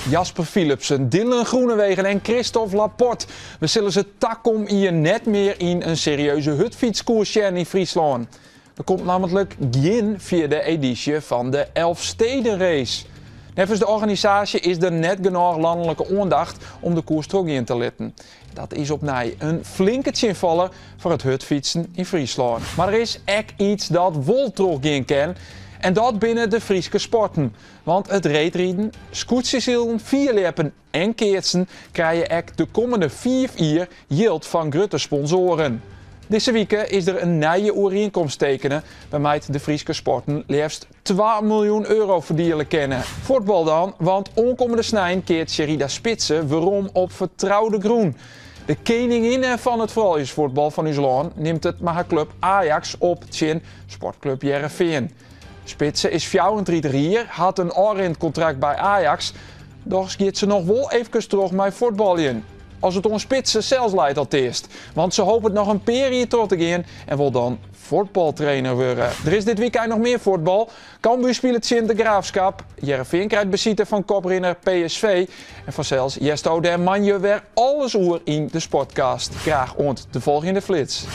Jasper Philipsen, Dylan Groenewegen en Christophe Laporte. We zullen ze takom hier net meer in een serieuze hutfietskoers in Friesland. Er komt namelijk geen vierde editie van de Elfstedenrace. Nevens de organisatie is er net genoeg landelijke aandacht om de koers terug in te letten. Dat is opnieuw een flinke invaller voor het hutfietsen in Friesland. Maar er is echt iets dat wol terug in kan. En dat binnen de Friese sporten. Want het reetrieden, scootszeilen, vierleppen en keertsen krijgen echt de komende 4 jaar yield van grote sponsoren. Deze week is er een nieuwe overeenkomst tekenen waarmee de Friese sporten liefst 2 miljoen euro verdienen kennen. Voetbal dan, want onkomende snijn keert Sherida Spitsen waarom op vertrouwde groen. De koningin van het vrouwenvoetbal van ons land neemt het met haar club Ajax op tegen sportclub Heerenveen. Spitsen is 34 jaar, had een oorend contract bij Ajax, doch gaat ze nog wel even terug met voetballen. Als het om Spitsen zelfs leidt al eerst, want ze hoopt nog een periode terug te gaan en wil dan voetbaltrainer worden. Er is dit weekend nog meer voetbal. Cambuur speelt Sint de Graafschap. Heerenveen krijgt bezitten van koprenner PSV. En vanzelfs Jesto de Manje weer alles oer in de sportcast. Graag ont de volgende flits.